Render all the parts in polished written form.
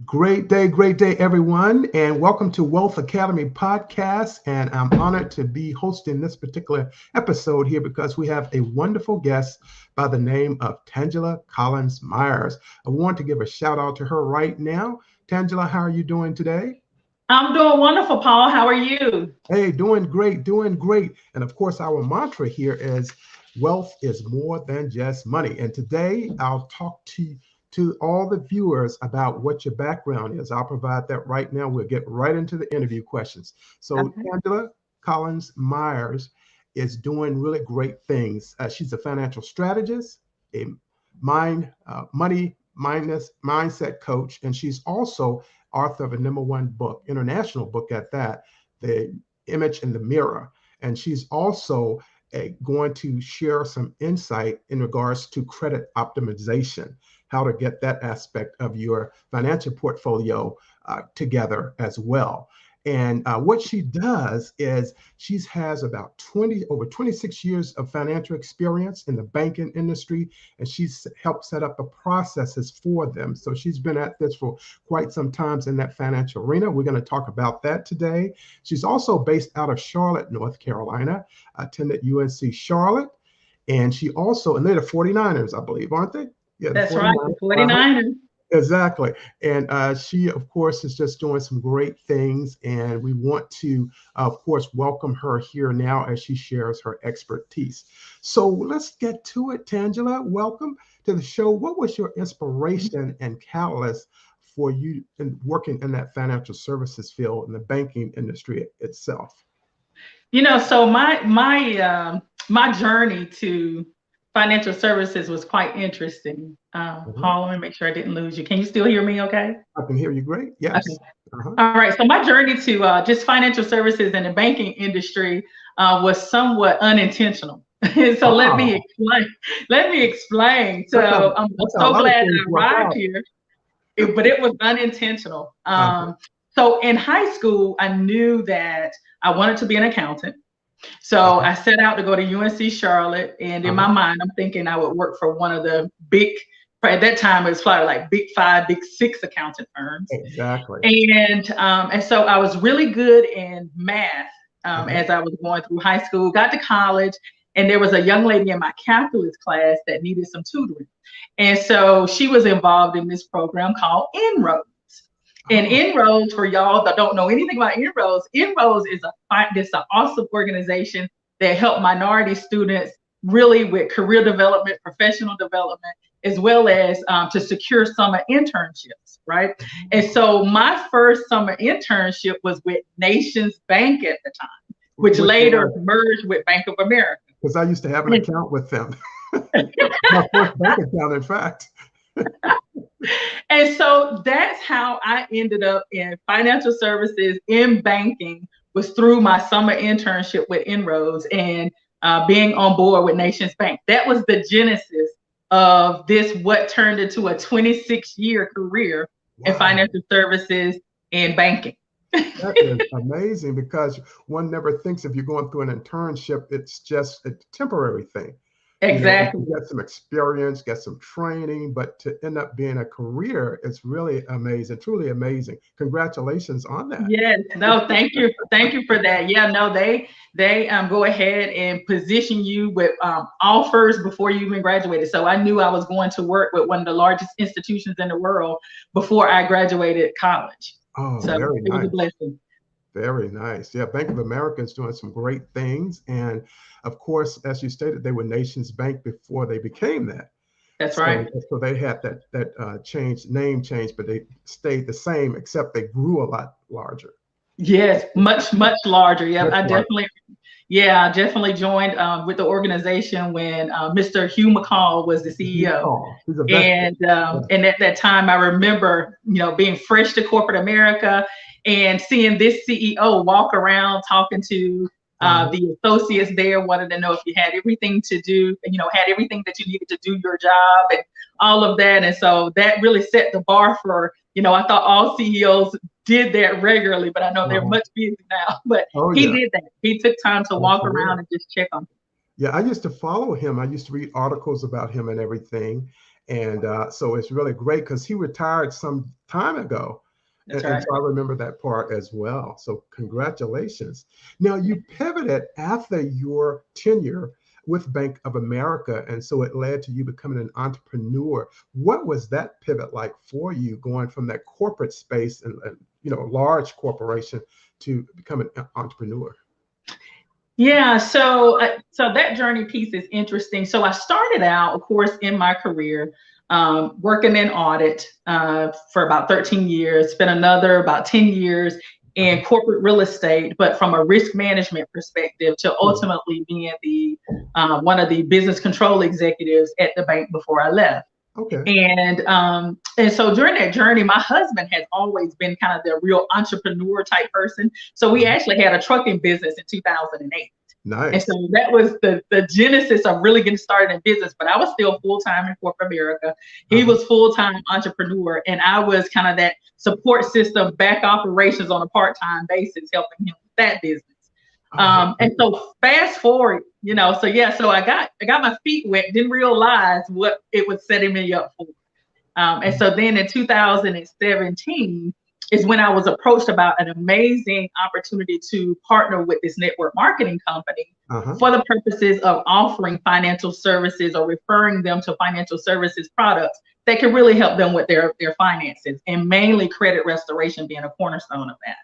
Great day, everyone, and welcome to Wealth Academy Podcast. And I'm honored to be hosting this particular episode here because we have a wonderful guest by the name of Tangela Collins Myers. I want to give a shout out to her right now. Tangela, how are you doing today? I'm doing wonderful, Paul. How are you? Hey, doing great, doing great. And of course, our mantra here is wealth is more than just money. And today I'll talk to all the viewers about what your background is. I'll provide that right now. We'll get right into the interview questions. So Okay. Angela Collins Myers is doing really great things. She's a financial strategist, a money mindset coach, and she's also author of a #1 book, international book at that, The Image in the Mirror. And she's also going to share some insight in regards to credit optimization, how to get that aspect of your financial portfolio together as well. And what she does is she has about over 26 years of financial experience in the banking industry, and she's helped set up the processes for them. So she's been at this for quite some time in that financial arena. We're going to talk about that today. She's also based out of Charlotte, North Carolina, attended UNC Charlotte, and she also, and they're the 49ers, I believe, aren't they? Yeah, the That's right, 49ers. the 49ers. Exactly. And she, of course, is just doing some great things. And we want to, of course, welcome her here now as she shares her expertise. So let's get to it, Tangela. Welcome to the show. What was your inspiration and catalyst for you in working in that financial services field in the banking industry itself? So my journey to financial services was quite interesting. Mhm. Paul, let me make sure I didn't lose you. Can you still hear me? Okay. I can hear you great. Okay. Yes. Uh-huh. All right. So my journey to just financial services and the banking industry was somewhat unintentional. So let me Wow. explain. Let me explain. That's how, So I'm that's how a so lot of glad things I work arrived out. here. But it was unintentional. Uh-huh. So in high school, I knew that I wanted to be an accountant. So Uh-huh. I set out to go to UNC Charlotte, and in my Uh-huh. mind, I'm thinking I would work for one of the big. At that time, it was probably like big five, big six accounting firms, Exactly. and so I was really good in math Uh-huh. as I was going through high school. Got to college, and there was a young lady in my calculus class that needed some tutoring, and so she was involved in this program called Inroads. And Oh, Inroads, for y'all that don't know anything about Inroads is this an awesome organization that help minority students really with career development, professional development, as well as to secure summer internships, right? And so my first summer internship was with Nations Bank at the time, which which later was, merged with Bank of America. because I used to have an account with them. My first bank account, in fact. And so that's how I ended up in financial services in banking was through my summer internship with Inroads and being on board with Nations Bank. That was the genesis of this, what turned into a 26-year career in Wow. financial services and banking. That is amazing because one never thinks if you're going through an internship, it's just a temporary thing. You know, Exactly. you get some experience, get some training, but to end up being a career, it's really amazing, truly amazing. Congratulations on that. Yes, no, thank you for that. Yeah, no, they go ahead and position you with offers before you even graduated. So I knew I was going to work with one of the largest institutions in the world before I graduated college. Oh, So very it was a nice. blessing. Very nice. Yeah, Bank of America is doing some great things. And of course, as you stated, they were Nations Bank before they became that. That's So, right. so they had that change, name change, but they stayed the same, except they grew a lot larger. Yes, much larger. Yep, Much I larger. definitely Yeah, I definitely joined with the organization when Mr. Hugh McCall was the He CEO. called. He's a veteran. And Yeah. at that time, I remember, being fresh to corporate America and seeing this CEO walk around talking to Uh-huh. the associates there, wanted to know if you had everything to do, had everything that you needed to do your job and all of that. And so that really set the bar for, I thought all CEOs did that regularly, but I know they're Uh-huh. much busy now. But Oh he yeah, did that. He took time to walk absolutely. around and just check on. Yeah, I used to follow him. I used to read articles about him and everything. And so it's really great because he retired some time ago. That's And right. so I remember that part as well. So congratulations. Now you pivoted after your tenure with Bank of America. And so it led to you becoming an entrepreneur. What was that pivot like for you going from that corporate space and large corporation to become an entrepreneur? Yeah, so that journey piece is interesting. So I started out, of course, in my career working in audit for about 13 years. Spent another about 10 years in corporate real estate, but from a risk management perspective, to ultimately being the one of the business control executives at the bank before I left. Okay. And so during that journey, my husband has always been kind of the real entrepreneur type person. So we actually had a trucking business in 2008. Nice. And so that was the genesis of really getting started in business. But I was still full-time in corporate America. He was full-time entrepreneur, and I was kind of that support system, back operations on a part-time basis, helping him with that business. And so fast forward, so I got my feet wet, didn't realize what it was setting me up for. And so then in 2017 is when I was approached about an amazing opportunity to partner with this network marketing company for the purposes of offering financial services or referring them to financial services products that can really help them with their finances, and mainly credit restoration being a cornerstone of that.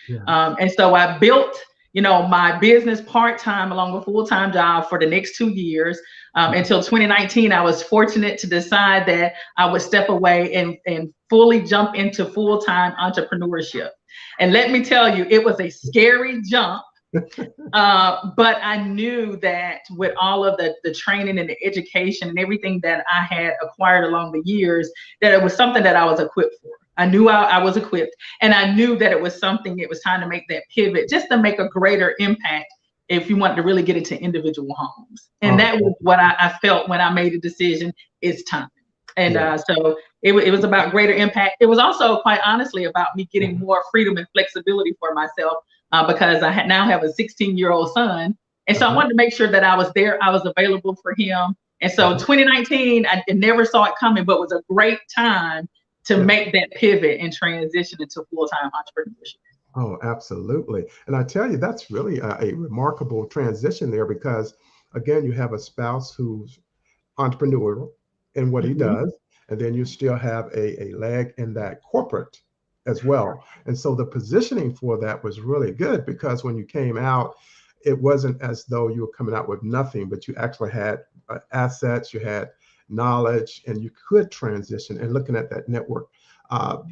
Yeah. And so I built my business part-time along with full-time job for the next 2 years until 2019. I was fortunate to decide that I would step away and fully jump into full-time entrepreneurship. And let me tell you, it was a scary jump. But I knew that with all of the training and the education and everything that I had acquired along the years, that it was something that I was equipped for. I knew I was equipped, and I knew that it was time to make that pivot, just to make a greater impact if you want to really get into individual homes. And that was what I felt when I made the decision, it's time. And so it was about greater impact. It was also, quite honestly, about me getting more freedom and flexibility for myself because I now have a 16-year-old son. And so I wanted to make sure that I was there, I was available for him. And so 2019, I never saw it coming, but it was a great time to make that pivot and transition into full-time entrepreneurship. Oh, absolutely. And I tell you, that's really a remarkable transition there because, again, you have a spouse who's entrepreneurial in what he does, and then you still have a leg in that corporate as well. And so the positioning for that was really good because when you came out, it wasn't as though you were coming out with nothing, but you actually had assets, you had knowledge, and you could transition. And looking at that network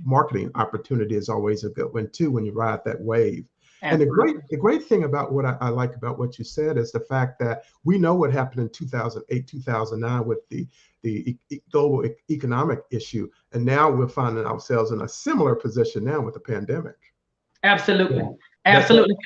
marketing opportunity is always a good one too when you ride that wave. Absolutely. And the great thing about what I like about what you said is the fact that we know what happened in 2008, 2009 with the global economic issue, and now we're finding ourselves in a similar position now with the pandemic. Absolutely, absolutely.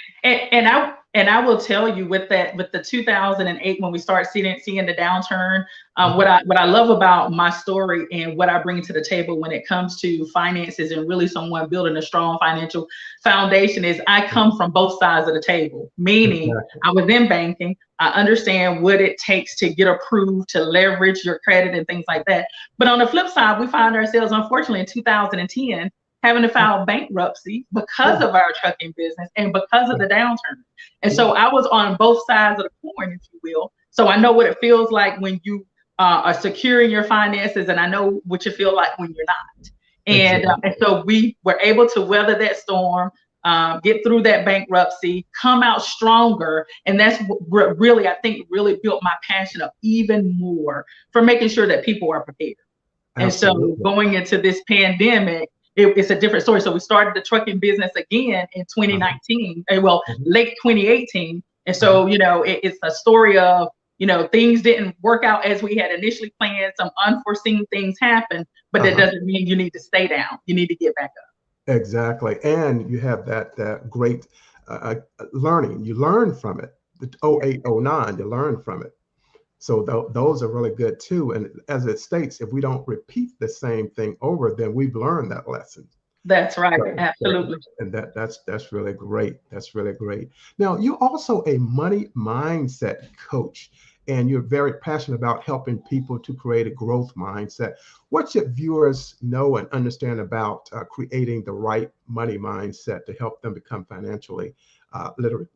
And I will tell you with the 2008, when we start seeing the downturn, what I love about my story and what I bring to the table when it comes to finances and really someone building a strong financial foundation is I come from both sides of the table, meaning I was in banking. I understand what it takes to get approved, to leverage your credit and things like that. But on the flip side, we find ourselves, unfortunately, in 2010, having to file bankruptcy because of our trucking business and because of the downturn. And so I was on both sides of the coin, if you will. So I know what it feels like when you are securing your finances, and I know what you feel like when you're not. And so we were able to weather that storm, get through that bankruptcy, come out stronger. And that's what really, I think, really built my passion up even more for making sure that people are prepared. Absolutely. And so going into this pandemic, it's a different story. So we started the trucking business again in 2019, late 2018. And so, it's a story of, things didn't work out as we had initially planned. Some unforeseen things happened, but that doesn't mean you need to stay down. You need to get back up. Exactly. And you have that great learning. You learn from it. The 08, 09, you learn from it. So those are really good too. And as it states, if we don't repeat the same thing over, then we've learned that lesson. That's right. Absolutely. And that's really great. That's really great. Now, you're also a money mindset coach. and you're very passionate about helping people to create a growth mindset. What should viewers know and understand about creating the right money mindset to help them become financially literate?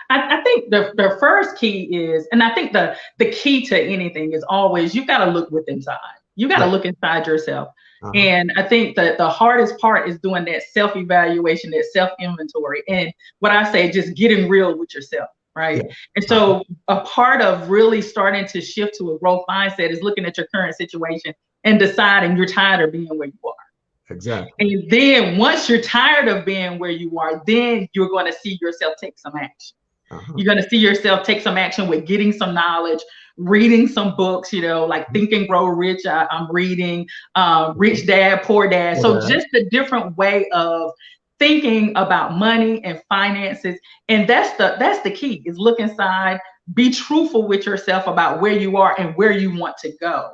I think the first key is, and I think the key to anything is always, you got to look within inside. You got to look inside yourself. And I think that the hardest part is doing that self-evaluation, that self-inventory. And what I say, just getting real with yourself, right? And so a part of really starting to shift to a growth mindset is looking at your current situation and deciding you're tired of being where you are. Exactly. And then once you're tired of being where you are, then you're going to see yourself take some action. You're going to see yourself take some action with getting some knowledge, reading some books, you know, like Think and Grow Rich. I'm reading Rich Dad, Poor Dad. So just a different way of thinking about money and finances. And that's the key, is look inside, be truthful with yourself about where you are and where you want to go.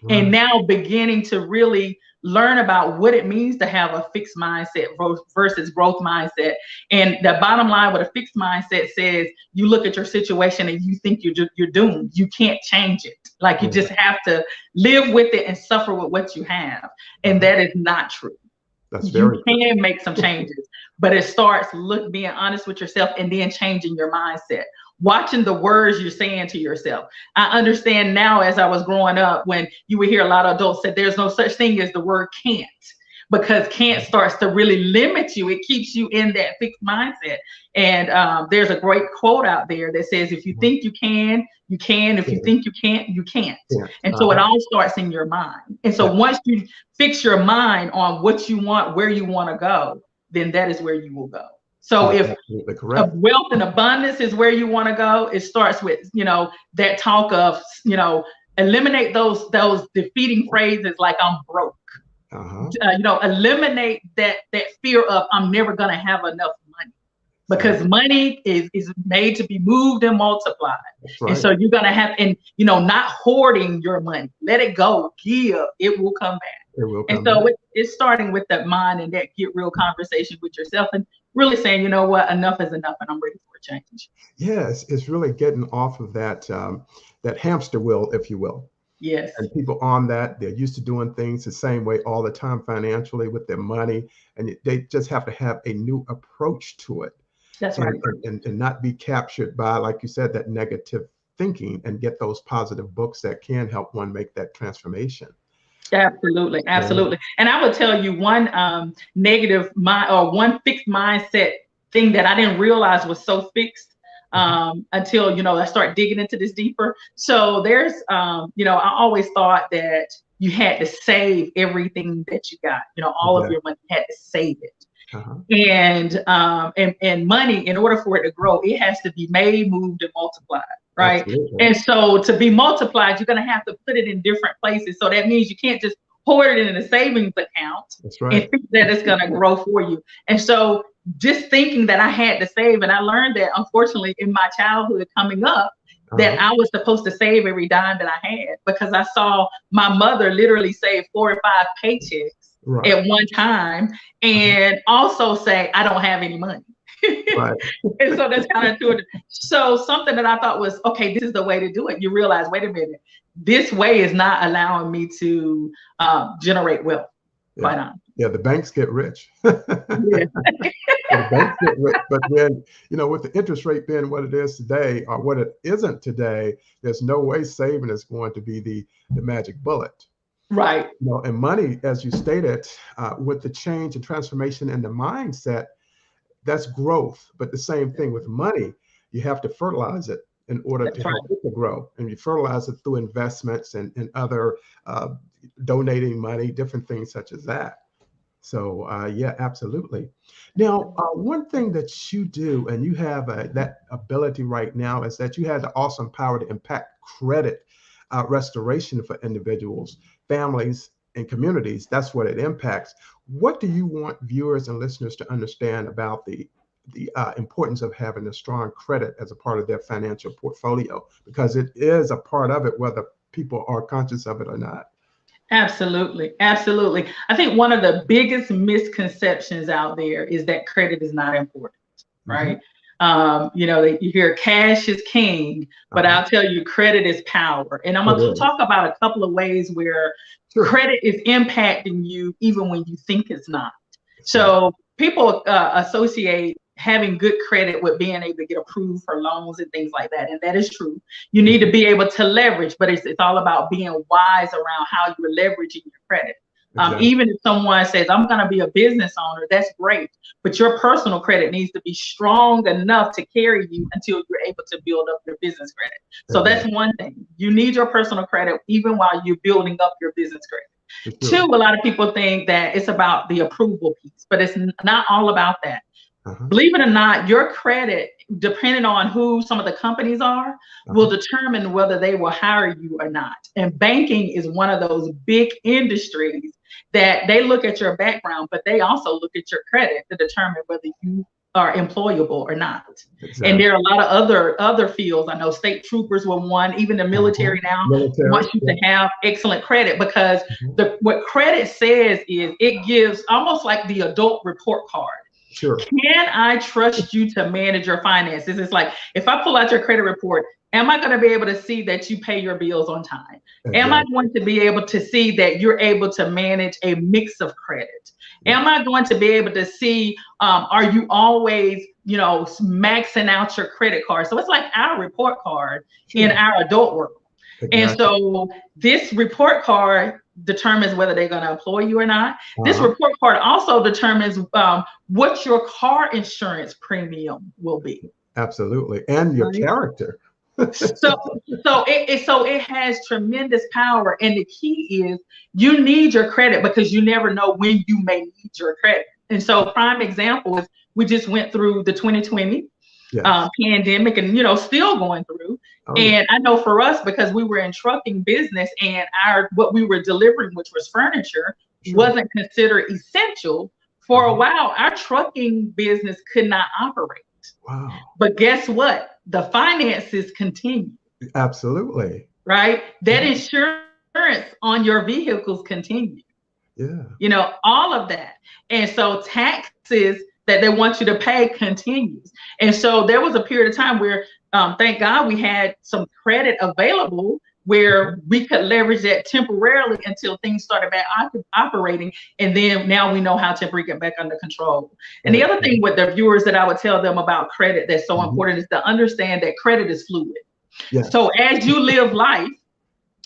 And now beginning to really learn about what it means to have a fixed mindset versus growth mindset. And the bottom line with a fixed mindset says, you look at your situation and you think you're doomed. You can't change it. Like, you just have to live with it and suffer with what you have. And that is not true. That's very You can make some changes, but it starts being honest with yourself and then changing your mindset. Watching the words you're saying to yourself. I understand now, as I was growing up, when you would hear a lot of adults say there's no such thing as the word can't, because can't starts to really limit you. It keeps you in that fixed mindset. And there's a great quote out there that says, if you think you can, you can. If you think you can't, you can't. And so it all starts in your mind. And so once you fix your mind on what you want, where you want to go, then that is where you will go. So if wealth and abundance is where you want to go, it starts with, you know, that talk of, you know, eliminate those defeating phrases like I'm broke. You know, eliminate that fear of I'm never going to have enough money, because money is made to be moved and multiplied. And so you're going to have, and, you know, not hoarding your money. Let it go. Give. It will come back. And so it's starting with that mind and that get real conversation with yourself, and really saying, you know what, enough is enough, and I'm ready for a change. Yes, it's really getting off of that that hamster wheel, if you will. Yes. And people on that, they're used to doing things the same way all the time financially with their money, and they just have to have a new approach to it. That's right. And not be captured by, like you said, that negative thinking, and get those positive books that can help one make that transformation. Absolutely. And I would tell you one one fixed mindset thing that I didn't realize was so fixed until, you know, I start digging into this deeper. So there's, you know, I always thought that you had to save everything that you got, you know, all of your money, you had to save it. And money, in order for it to grow, it has to be made, moved, and multiplied. Right. Absolutely. And so to be multiplied, you're going to have to put it in different places. So that means you can't just hoard it in a savings account and think that it's going to grow for you. And so just thinking that I had to save, and I learned that, unfortunately, in my childhood coming up, that I was supposed to save every dime that I had, because I saw my mother literally save 4 or 5 paychecks at one time, and also say, I don't have any money. And so that's counterintuitive. So something that I thought was, okay, this is the way to do it. You realize, wait a minute, this way is not allowing me to generate wealth. Quite honestly. Yeah, the banks get rich. The banks get rich, but then, you know, with the interest rate being what it is today, or what it isn't today, there's no way saving is going to be the magic bullet. Right. You know, and money, as you stated, with the change and transformation in the mindset, that's growth. But the same thing with money, you have to fertilize it in order to help it to grow. And you fertilize it through investments and other donating money, different things such as that. So yeah, absolutely. Now, one thing that you do, and you have that ability right now, is that you have the awesome power to impact credit restoration for individuals, families, and communities. That's what it impacts. What do you want viewers and listeners to understand about the importance of having a strong credit as a part of their financial portfolio? Because it is a part of it, whether people are conscious of it or not. Absolutely. Absolutely. I think one of the biggest misconceptions out there is that credit is not important, right? You hear cash is king, but I'll tell you, credit is power. And I'm going to talk about a couple of ways where credit is impacting you even when you think it's not. So people associate having good credit with being able to get approved for loans and things like that. And that is true. You need to be able to leverage, but it's all about being wise around how you're leveraging your credit. Even if someone says, I'm going to be a business owner, that's great. But your personal credit needs to be strong enough to carry you until you're able to build up your business credit. So that's one thing. You need your personal credit even while you're building up your business credit. Two, a lot of people think that it's about the approval piece, but it's not all about that. Believe it or not, your credit, depending on who some of the companies are, will determine whether they will hire you or not. And banking is one of those big industries that they look at your background, but they also look at your credit to determine whether you are employable or not. And there are a lot of other fields. I know state troopers were one, even the military now wants you to have excellent credit, because what credit says is it gives almost like the adult report card. Can I trust you to manage your finances? It's like, if I pull out your credit report, am I going to be able to see that you pay your bills on time? Am I going to be able to see that you're able to manage a mix of credit? Am I going to be able to see, are you always, maxing out your credit card? So it's like our report card in our adult world. And so this report card determines whether they're going to employ you or not. This report card also determines what your car insurance premium will be. Absolutely. And your character. So it has tremendous power. And the key is you need your credit because you never know when you may need your credit. And so prime example is we just went through the 2020 pandemic and, still going through. And I know for us, because we were in trucking business and what we were delivering, which was furniture, wasn't considered essential. For a while, our trucking business could not operate. Wow. But guess what? The finances continue. Absolutely. Right? That insurance on your vehicles continue. Yeah. All of that. And so taxes that they want you to pay continues. And so there was a period of time where, thank God, we had some credit available where we could leverage that temporarily until things started back operating. And then now we know how to bring it back under control. And the other thing with the viewers that I would tell them about credit that's so important is to understand that credit is fluid. So as you live life,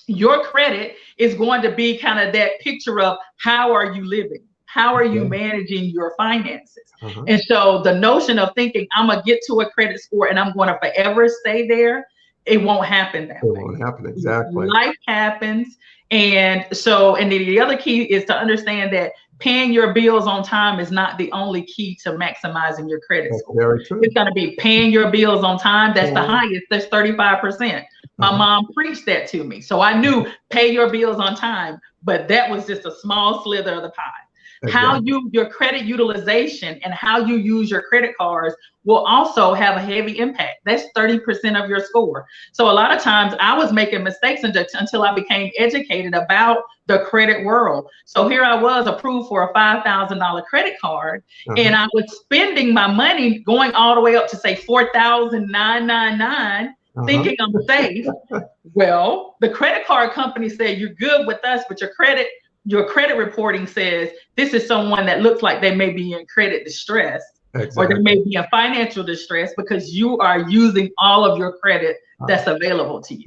your credit is going to be kind of that picture of how are you living? How are you managing your finances? And so the notion of thinking I'm going to get to a credit score and I'm going to forever stay there, it won't happen that way. It won't happen, exactly. Life happens. And the other key is to understand that paying your bills on time is not the only key to maximizing your credit score. Very true. It's going to be paying your bills on time. That's the highest. That's 35%. My mom preached that to me. So I knew pay your bills on time, but that was just a small slither of the pie. How your credit utilization and how you use your credit cards will also have a heavy impact. That's 30% of your score. So a lot of times I was making mistakes until I became educated about the credit world. So here I was approved for a $5,000 credit card, and I was spending my money going all the way up to say $4,999, thinking I'm safe. Well, the credit card company said you're good with us, but your credit reporting says this is someone that looks like they may be in credit distress, or they may be in financial distress because you are using all of your credit that's available to you.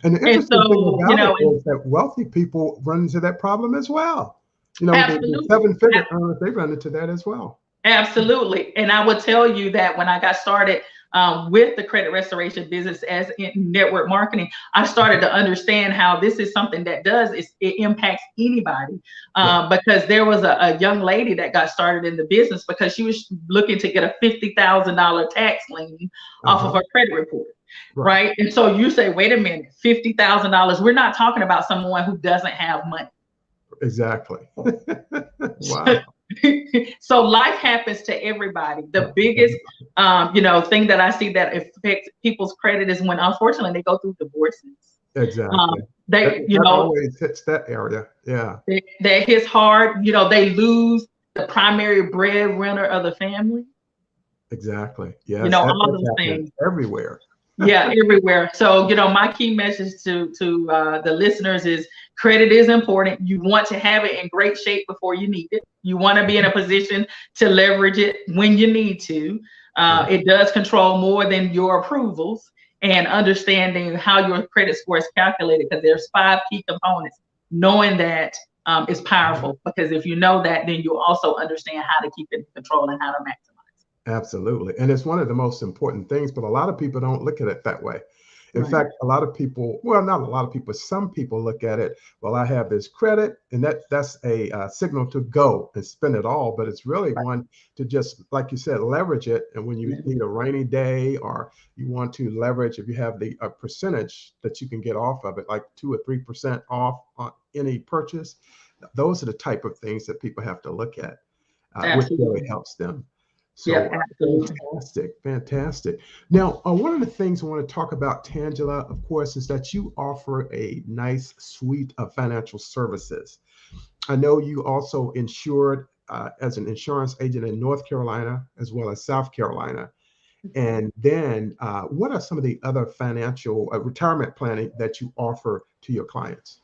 And the interesting thing about it is that wealthy people run into that problem as well. The seven-figure earners, they run into that as well. Absolutely. And I would tell you that when I got started with the credit restoration business as in network marketing, I started to understand how this is something that it impacts anybody. Because there was a young lady that got started in the business because she was looking to get a $50,000 tax lien off of her credit report. Right. And so you say, wait a minute, $50,000. We're not talking about someone who doesn't have money. Exactly. Wow. So life happens to everybody. The biggest, thing that I see that affects people's credit is when, unfortunately, they go through divorces. Exactly. That always hits that area. Yeah. That hits hard. They lose the primary breadwinner of the family. Exactly. You Yes, know, that, all that's those happening things. everywhere. Yeah, everywhere. So, my key message to the listeners is credit is important. You want to have it in great shape before you need it. You want to be in a position to leverage it when you need to. Yeah. It does control more than your approvals, and understanding how your credit score is calculated, because there's 5 key components. Knowing that is powerful, because if you know that, then you'll also understand how to keep it in control and how to maximize. Absolutely. And it's one of the most important things, but a lot of people don't look at it that way. In Right. fact, a lot of people, well, not a lot of people, some people look at it, well, I have this credit, and that's a signal to go and spend it all, but it's really Right. one to just, like you said, leverage it. And when you need a rainy day, or you want to leverage, if you have the a percentage that you can get off of it, like 2 or 3% off on any purchase, those are the type of things that people have to look at, which really Absolutely. helps them. Yeah, So absolutely. fantastic, fantastic. Now, one of the things I want to talk about, Tangela, of course, is that you offer a nice suite of financial services. I know you also insured as an insurance agent in North Carolina as well as South Carolina. And then, what are some of the other financial retirement planning that you offer to your clients?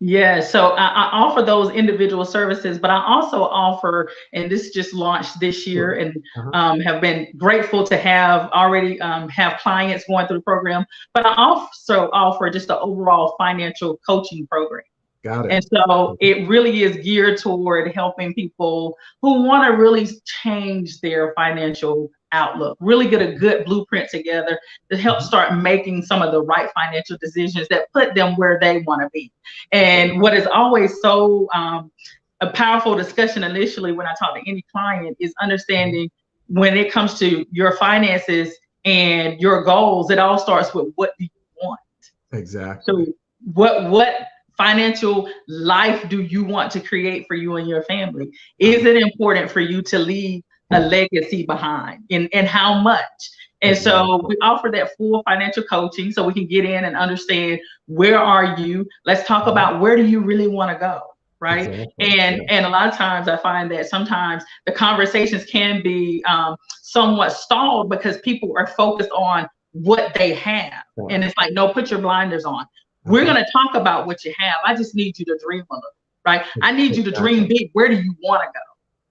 Yeah, so I offer those individual services, but I also offer, and this just launched this year, Sure. and Uh-huh. have been grateful to have already have clients going through the program. But I also offer just the overall financial coaching program. Got And it. so it really is geared toward helping people who want to really change their financial outlook, really get a good blueprint together to help Mhm. start making some of the right financial decisions that put them where they want to be. And what is always so a powerful discussion initially when I talk to any client is understanding when it comes to your finances and your goals, it all starts with what do you want? Exactly. So what financial life do you want to create for you and your family? Is it important for you to leave a legacy behind, and how much? And so Exactly. we offer that full financial coaching so we can get in and understand, where are you? Let's talk Mhm. about, where do you really want to go? Right. Exactly. And Yeah. a lot of times I find that sometimes the conversations can be somewhat stalled because people are focused on what they have. Yeah. And it's like, no, put your blinders on. We're Uh-huh. going to talk about what you have. I just need you to dream a little, right? I need you to dream Exactly. big. Where do you want to go?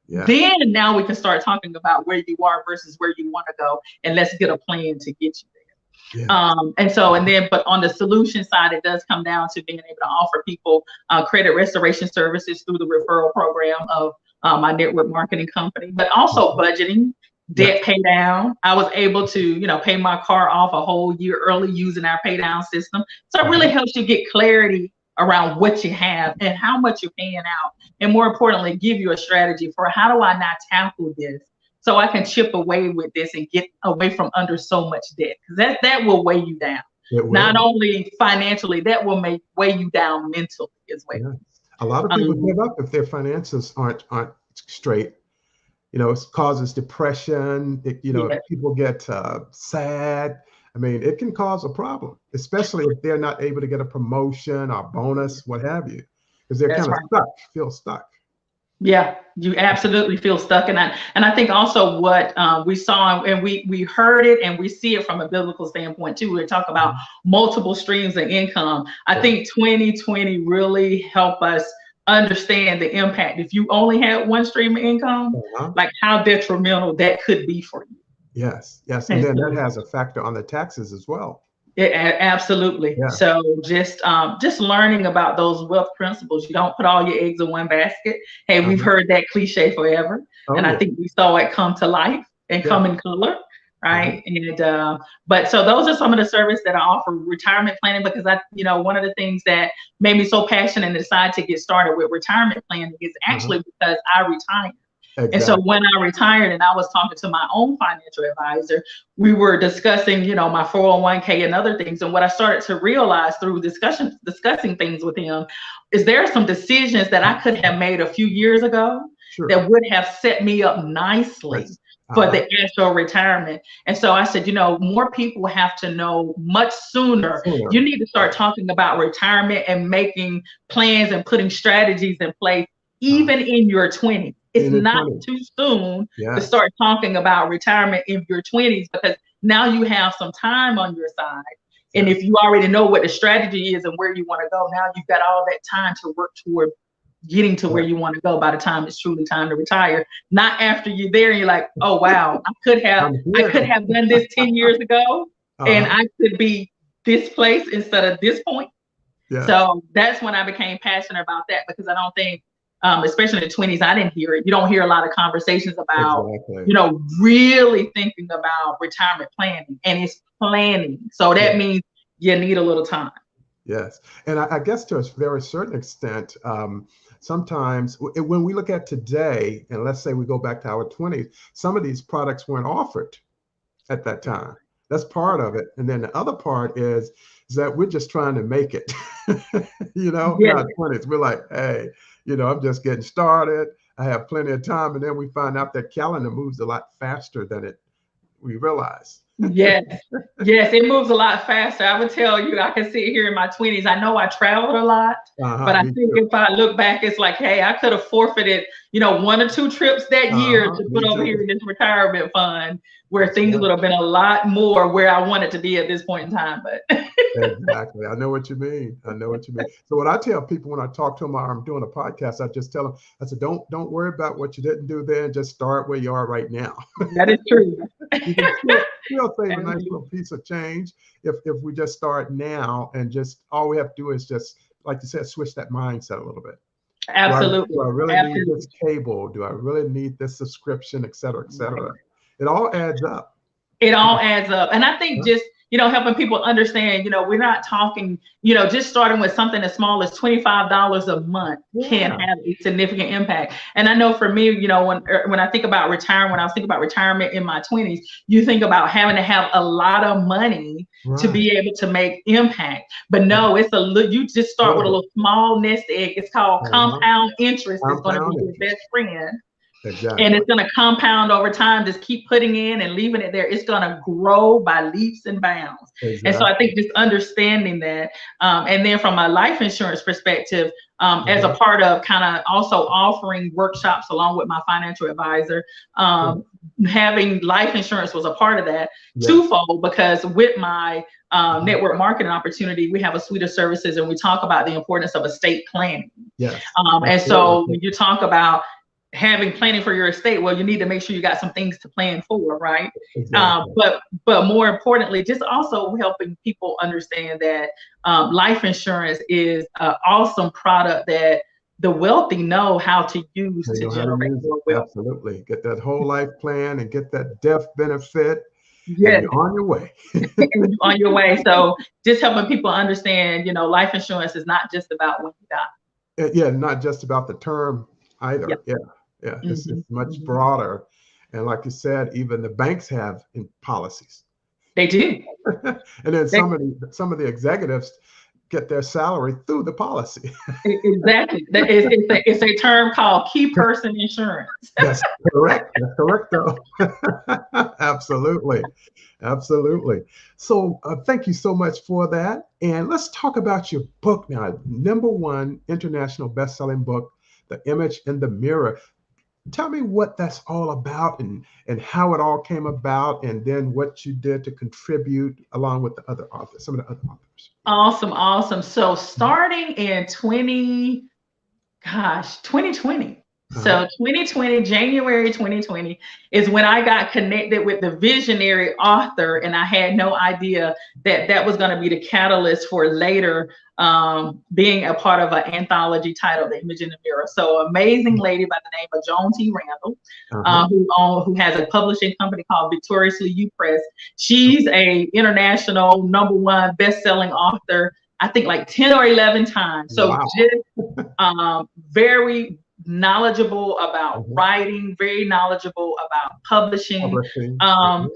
Yeah. Then now we can start talking about where you are versus where you want to go, and let's get a plan to get you there. Yeah. But on the solution side, it does come down to being able to offer people credit restoration services through the referral program of my network marketing company, but also budgeting, Yeah. debt pay down. I was able to, pay my car off a whole year early using our pay down system. So it really Mhm. helps you get clarity around what you have and how much you're paying out. And more importantly, give you a strategy for, how do I not tackle this so I can chip away with this and get away from under so much debt? Because that will weigh you down. It Not will. only financially, that will weigh you down mentally as well. Yeah. A lot of people Um, give up if their finances aren't straight. It causes depression. yeah, People get sad. I mean, it can cause a problem, especially if they're not able to get a promotion or bonus, what have you, because they're that's kind of right. stuck, feel stuck. Yeah, you absolutely feel stuck, and I think also what we saw, and we heard it, and we see it from a biblical standpoint too. We talk about Mhm. multiple streams of income. I Yeah. think 2020 really helped us understand the impact. If you only had one stream of income, Uh-huh. like how detrimental that could be for you. Yes. Yes. And And then that so has a factor on the taxes as well. absolutely. Yeah. So just learning about those wealth principles. You don't put all your eggs in one basket. Hey, we've Uh-huh. heard that cliche forever, Oh and I yeah. think we saw it come to life and Yeah. come in color, Uh-huh. right? And but so those are some of the services that I offer. Retirement planning, because one of the things that made me so passionate and decided to get started with retirement planning is Uh-huh. actually because I retired. And so Exactly. when I retired and I was talking to my own financial advisor, we were discussing, my 401k and other things. And what I started to realize through discussing things with him is there are some decisions that I could have made a few years ago Sure. that would have set me up nicely Yes. for Uh-huh. the actual retirement. And so I said, more people have to know much sooner. You Sooner. need to Right. start talking about retirement and making plans and putting strategies in place, Uh-huh. even in your 20s. it's In the not 20s. too soon to Yes. start talking about retirement in your 20s, because now you have some time on your side. And Yes. if you already know what the strategy is and where you want to go, now you've got all that time to work toward getting to where Right. you want to go by the time it's truly time to retire. Not after you're there and you're like, oh wow, I'm I here. could have done this 10 years ago, and Uh-huh. I could be this place instead of this point. Yes. So that's when I became passionate about that, because I don't think, especially in the 20s, I didn't hear it. You don't hear a lot of conversations about, Exactly. really thinking about retirement planning, and it's planning. So that Yeah. means you need a little time. Yes. And I guess to a very certain extent, sometimes when we look at today, and let's say we go back to our 20s, some of these products weren't offered at that time. That's part of it. And then the other part is that we're just trying to make it. In Yes, our 20s, we're like, hey, I'm just getting started. I have plenty of time. And then we find out that calendar moves a lot faster than we realize. yes, yes. It moves a lot faster. I would tell you, I can sit here in my 20s. I know I traveled a lot, but I Me think too. if I look back, it's like, hey, I could have forfeited, 1 or 2 trips that year to Me put over too. here in this retirement fund, where That's things right. would have been a lot more where I wanted to be at this point in time. But Exactly. I know what you mean. I know what you mean. So what I tell people when I talk to them or I'm doing a podcast, I just tell them, I said, don't worry about what you didn't do then. Just start where you are right now. that is true. You can still save a nice little piece of change if we just start now and just all we have to do is just, like you said, switch that mindset a little bit. Absolutely. Do I really need Absolutely. this cable? Do I really need this subscription, et cetera, et cetera? It all adds up. It all adds up. And I think just, helping people understand, we're not talking, just starting with something as small as $25 a month can Yeah. have a significant impact. And I know for me, when I think about retirement, when I was thinking about retirement in my 20s, you think about having to have a lot of money to Right. be able to make impact. But no, you just start with a little small nest egg. It's called compound interest. It's going to be Compound your interest. best friend. And Exactly. it's going to compound over time. Just keep putting in and leaving it there. It's going to grow by leaps and bounds. And so I Exactly. think just understanding that. And then from a life insurance perspective, as a part of kind of also offering workshops along with my financial advisor, having life insurance was a part of that. Twofold, because with my network marketing opportunity, we have a suite of services and we talk about the importance of estate planning. Yes. And so when you talk about having planning for your estate, well, you need to make sure you got some things to plan for, right? Exactly. But more importantly, just also helping people understand that life insurance is an awesome product that the wealthy know how to use They to know how to generate use it. more wealth. Absolutely. Get that whole life plan and get that death benefit, and Yes, you're on your way. and on your way. So just helping people understand, life insurance is not just about when you die. Yeah, not just about the term either. Yep. Yeah. It's much broader. And like you said, even the banks have policies. They do. And then some of the executives get their salary through the policy. Exactly. It's a term called key person insurance. That's correct. That's correct, though. Absolutely. Absolutely. So thank you so much for that. And let's talk about your book now. #1 international best-selling book, The Image in the Mirror. Tell me what that's all about and how it all came about, and then what you did to contribute along with the other authors, some of the other authors. Awesome. So starting in 2020. So 2020, January 2020 is when I got connected with the visionary author, and I had no idea that was going to be the catalyst for later being a part of an anthology titled The Image in the Mirror. So amazing lady by the name of Joan T. Randall, who has a publishing company called Victoriously You Press. She's a international #1 best-selling author, I think like 10 or 11 times. So just very knowledgeable about writing, very knowledgeable about publishing.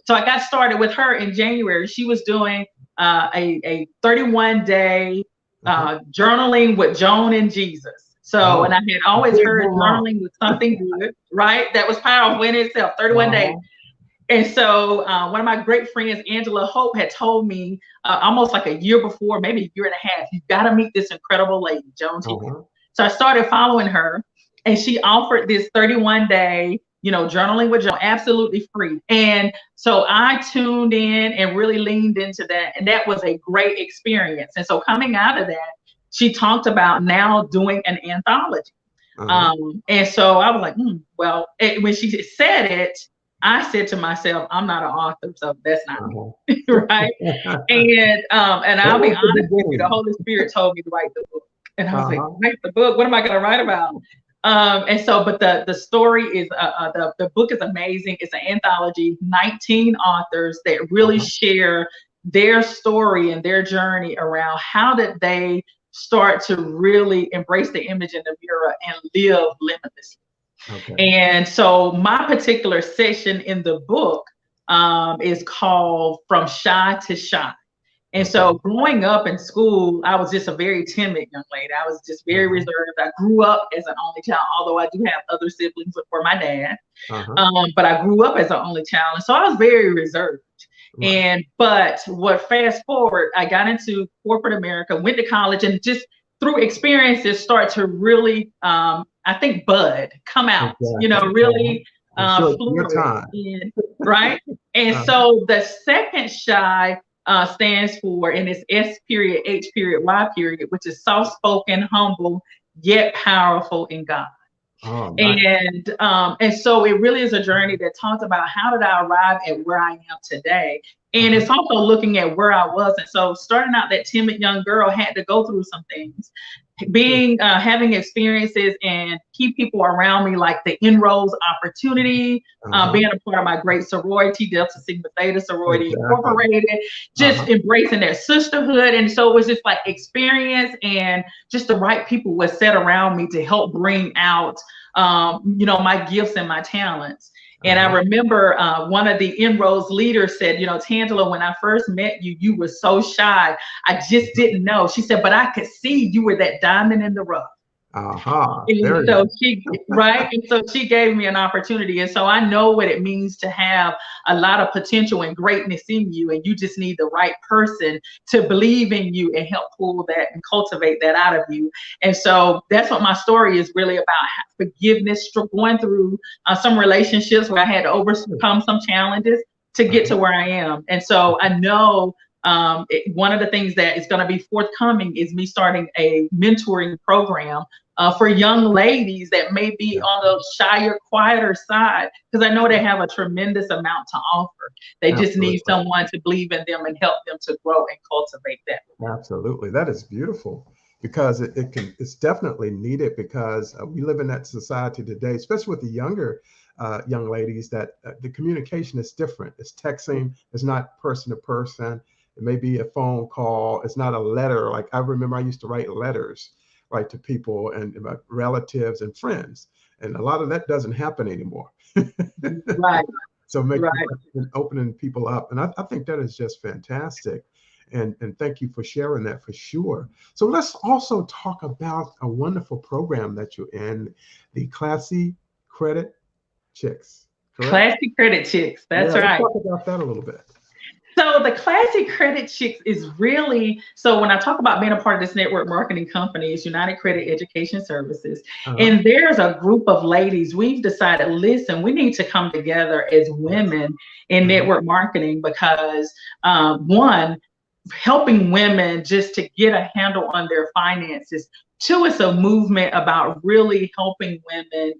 So I got started with her in January. She was doing a 31-day journaling with Joan and Jesus. So, and I had always heard journaling was something good, right? That was powerful in itself, 31 days. And so one of my great friends, Angela Hope, had told me almost like a year before, maybe a year and a half, you've got to meet this incredible lady, Joan T. So I started following her. And she offered this 31-day, journaling with Joan, absolutely free. And so I tuned in and really leaned into that. And that was a great experience. And so coming out of that, she talked about now doing an anthology. And so I was like, well, when she said it, I said to myself, I'm not an author, so that's not me, right? And I'll be honest with you, the Holy Spirit told me to write the book. And I was like, write the book? What am I going to write about? And so, but the story is, the book is amazing. It's an anthology, 19 authors that really share their story and their journey around how did they start to really embrace the image in the mirror and live limitlessly. And so my particular section in the book is called From Shy to Shy. And so growing up in school, I was just a very timid young lady. I was just very reserved. I grew up as an only child, although I do have other siblings for my dad. But I grew up as an only child. And so I was very reserved. But fast forward, I got into corporate America, went to college, and just through experiences start to really, I think, come out, really flourish. Right. And so the second shy stands for, and it's S period, H period, Y period, which is soft-spoken, humble, yet powerful in God. And so it really is a journey that talks about how did I arrive at where I am today. And it's also looking at where I was. And so starting out, that timid young girl had to go through some things, having experiences and key people around me, like the Inroads opportunity, being a part of my great sorority, Delta Sigma Theta Sorority Incorporated, just embracing that sisterhood. And so it was just like experience, and just the right people were set around me to help bring out, my gifts and my talents. And I remember one of the Inroads leaders said, Tangela, when I first met you, you were so shy. I just didn't know. She said, but I could see you were that diamond in the rough. And so she gave me an opportunity. And so I know what it means to have a lot of potential and greatness in you. And you just need the right person to believe in you and help pull that and cultivate that out of you. And so that's what my story is really about: forgiveness, going through some relationships where I had to overcome some challenges to get to where I am. And so I know one of the things that is going to be forthcoming is me starting a mentoring program for young ladies that may be on the shyer, quieter side, because I know they have a tremendous amount to offer. They just need someone to believe in them and help them to grow and cultivate that. Absolutely. That is beautiful, because it's definitely needed, because we live in that society today, especially with the younger young ladies, that the communication is different. It's texting. It's not person to person. It may be a phone call. It's not a letter. Like I remember I used to write letters, right, to people and my relatives and friends. And a lot of that doesn't happen anymore. So opening people up. And I think that is just fantastic. And thank you for sharing that, for sure. So let's also talk about a wonderful program that you're in, the Classy Credit Chicks. Correct? Classy Credit Chicks. That's right. Let's talk about that a little bit. So the Classy Credit Chicks is really, so when I talk about being a part of this network marketing company, it's United Credit Education Services. And there's a group of ladies, we've decided, listen, we need to come together as women in network marketing, because one, helping women just to get a handle on their finances. Two, it's a movement about really helping women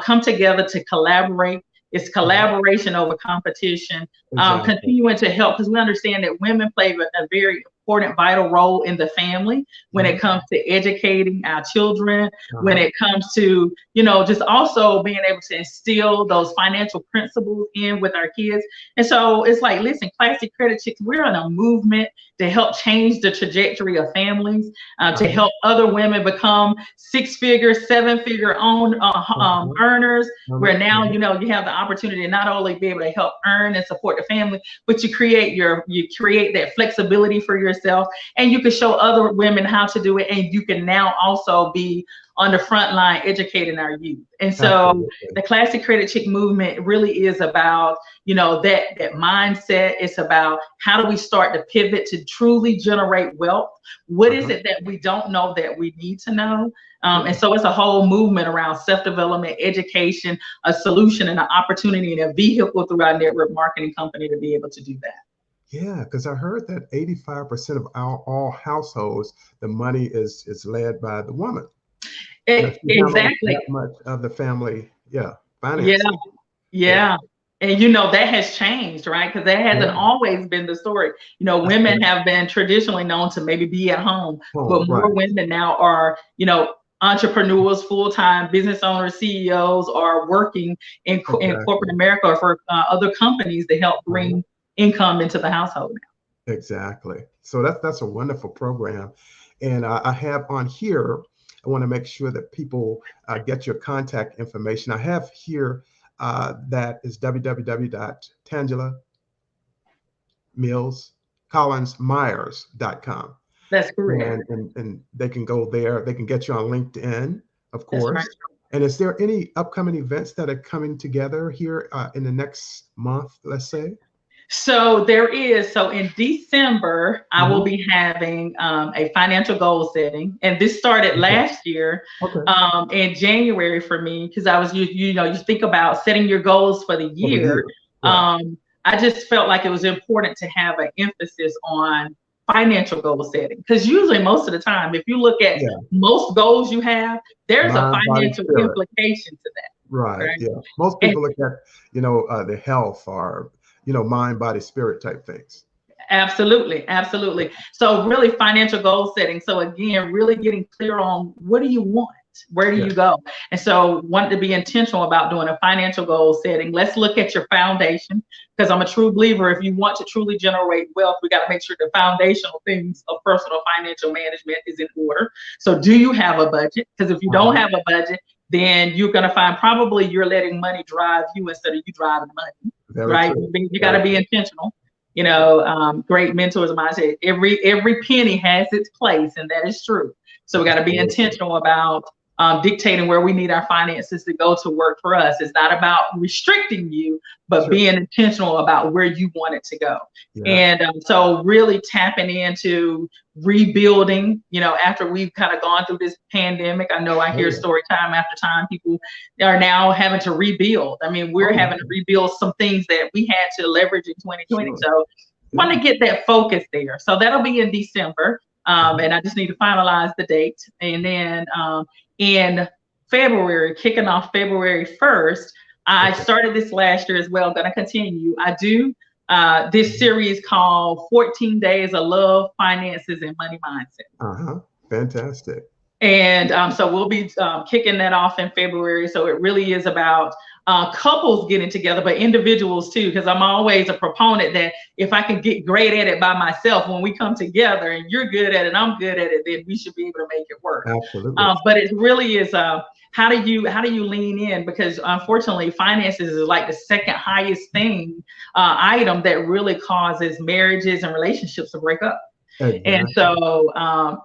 come together to collaborate. It's collaboration over competition, continuing to help, because we understand that women play a very important, vital role in the family when it comes to educating our children, when it comes to, just also being able to instill those financial principles in with our kids. And so it's like, listen, Classy Credit Chicks, we're in a movement to help change the trajectory of families, to help other women become six-figure, seven-figure earners, where now, you have the opportunity to not only be able to help earn and support the family, but you create that flexibility for yourself, and you can show other women how to do it, and you can now also be on the front line educating our youth. And so Absolutely. the Classy Credit Chick movement really is about, that mindset. It's about how do we start to pivot to truly generate wealth? What is it that we don't know that we need to know? And so it's a whole movement around self-development, education, a solution and an opportunity and a vehicle through our network marketing company to be able to do that. Yeah, because I heard that 85% of all households, the money is led by the woman. Exactly. That much of the family, Yeah, finances. yeah. And that has changed, right? Because that hasn't always been the story. Women have been traditionally known to maybe be at home, but more women now are, entrepreneurs, full-time business owners, CEOs are working in corporate America or for other companies to help bring income into the household now. Exactly. So that's a wonderful program. And I have on here, I want to make sure that people get your contact information. I have here that is www.tangelamillscollinsmyers.com. That's correct. And they can go there. They can get you on LinkedIn, of course. Right. And is there any upcoming events that are coming together here in the next month, let's say? So there is. So in December, I will be having a financial goal setting, and this started last year. In January for me, because I was you think about setting your goals for the year. I just felt like it was important to have an emphasis on financial goal setting, because usually most of the time, if you look at most goals you have, there's a financial implication to that. Right. Yeah. Most people look at the health or mind, body, spirit type things. Absolutely. So really financial goal setting. So again, really getting clear on what do you want? Where do you go? And so wanted to be intentional about doing a financial goal setting. Let's look at your foundation, because I'm a true believer. If you want to truly generate wealth, we got to make sure the foundational things of personal financial management is in order. So do you have a budget? Because if you don't have a budget, then you're going to find probably you're letting money drive you instead of you driving money. Right? You got to be intentional. Great mentors of mine say every penny has its place, and that is true. So we got to be intentional about dictating where we need our finances to go to work for us. It's not about restricting you, but being intentional about where you want it to go. And so really tapping into rebuilding, after we've kind of gone through this pandemic. I know I hear story time after time, people are now having to rebuild. I mean, we're having to rebuild some things that we had to leverage in 2020. So want to get that focus there. So that'll be in December. And I just need to finalize the date. And then in February, kicking off February 1st, I started this last year as well. Going to continue. I do this series called 14 Days of Love, Finances, and Money Mindset. Fantastic. And so we'll be kicking that off in February. So it really is about couples getting together, but individuals too, because I'm always a proponent that if I can get great at it by myself, when we come together and you're good at it, I'm good at it, then we should be able to make it work. Absolutely. But it really is how do you lean in? Because unfortunately, finances is like the second highest item that really causes marriages and relationships to break up. Exactly. And so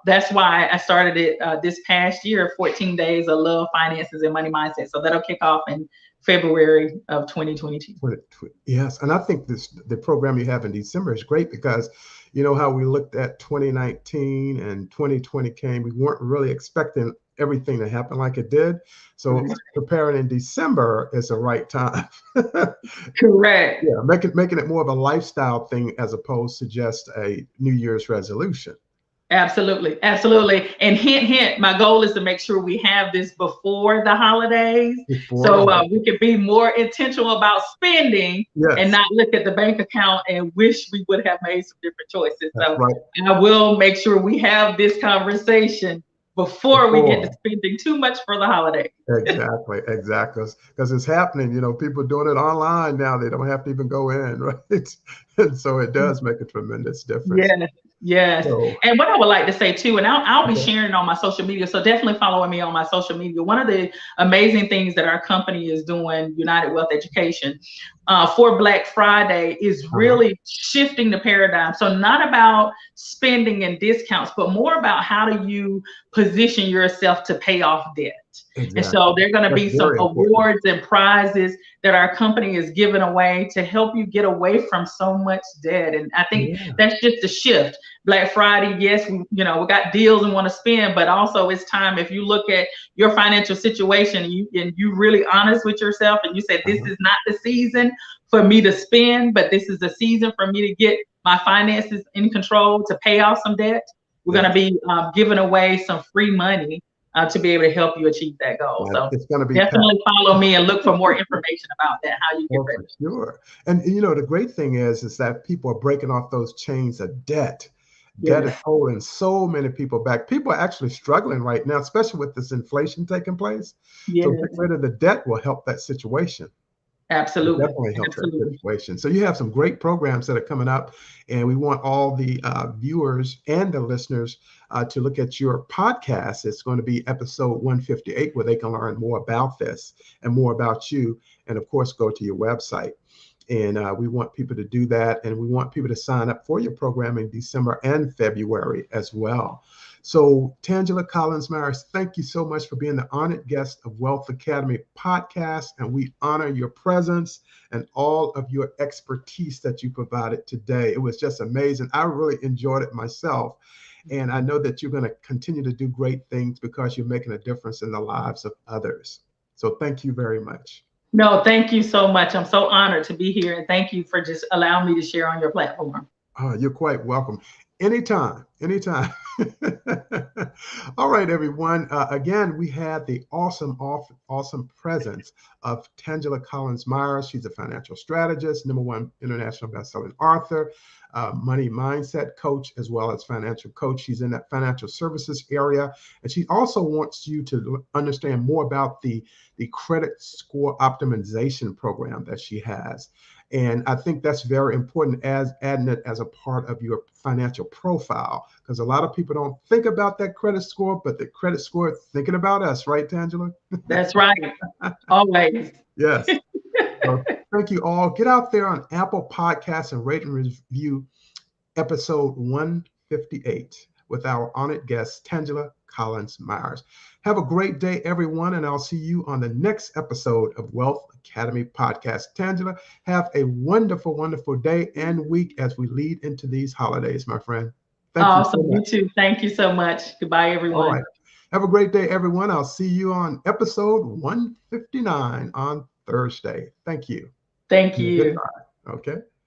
that's why I started it this past year, 14 Days of Love, Finances, and Money Mindset. So that'll kick off in February of 2022. Yes, and I think the program you have in December is great, because how we looked at 2019 and 2020 came, we weren't really expecting everything to happen like it did. So preparing in December is the right time. Correct. Yeah, making it more of a lifestyle thing as opposed to just a New Year's resolution. Absolutely. And hint, my goal is to make sure we have this before the holidays, so we can be more intentional about spending and not look at the bank account and wish we would have made some different choices. So I will make sure we have this conversation before we get to spending too much for the holidays. Exactly. Because it's happening. People are doing it online now. They don't have to even go in, right? And so it does make a tremendous difference. Yes. So, And what I would like to say too, and I'll be okay. sharing it on my social media. So definitely follow me on my social media. One of the amazing things that our company is doing, United Wealth Education, for Black Friday is Uh-huh. really shifting the paradigm. So not about spending and discounts, but more about how do you position yourself to pay off debt. And so Exactly. there are going to That's be some very important. awards and prizes that our company is giving away to help you get away from so much debt. And I think Yeah. that's just a shift. Black Friday, yes, we got deals and want to spend, but also it's time, if you look at your financial situation and you really honest with yourself and you say, this Uh-huh. is not the season for me to spend, but this is the season for me to get my finances in control to pay off some debt. We're going to Yes. be giving away some free money to be able to help you achieve that goal. So It's going to be packed. definitely follow me and look for more information about that, how you get Oh, for ready. sure. And the great thing is that people are breaking off those chains of debt. Debt is Yes, holding so many people back. People are actually struggling right now, especially with this inflation taking place. So yes, getting rid of the debt will help that situation. It absolutely, definitely help that absolutely. situation. So you have some great programs that are coming up, and we want all the viewers and the listeners to look at your podcast. It's going to be episode 158, where they can learn more about this and more about you, and of course, go to your website. And we want people to do that, and we want people to sign up for your program in December and February as well. So, Tangela Collins Myers, thank you so much for being the honored guest of Wealth Academy podcast, and we honor your presence and all of your expertise that you provided today. It was just amazing. I really enjoyed it myself, and I know that you're going to continue to do great things because you're making a difference in the lives of others. So, thank you very much. No, thank you so much. I'm so honored to be here, and thank you for just allowing me to share on your platform. Oh, you're quite welcome. Anytime, anytime. All right, everyone. Again, we had the awesome presence of Tangela Collins Myers. She's a financial strategist, #1 international best-selling author, money mindset coach, as well as financial coach. She's in that financial services area, and she also wants you to understand more about the credit score optimization program that she has. And I think that's very important as adding it as a part of your financial profile, because a lot of people don't think about that credit score, but the credit score is thinking about us, right, Tangela? That's right. Always. Yes. So thank you all. Get out there on Apple Podcasts and rate and review episode 158 with our honored guest, Tangela Collins Myers. Have a great day, everyone, and I'll see you on the next episode of Wealth Academy Podcast. Tangela, have a wonderful, wonderful day and week as we lead into these holidays, my friend. Thank you so Awesome. You much. too. Thank you so much. Goodbye, All everyone. right. Have a great day, everyone. I'll see you on episode 159 on Thursday. Thank you. Thank you. Goodbye. Okay.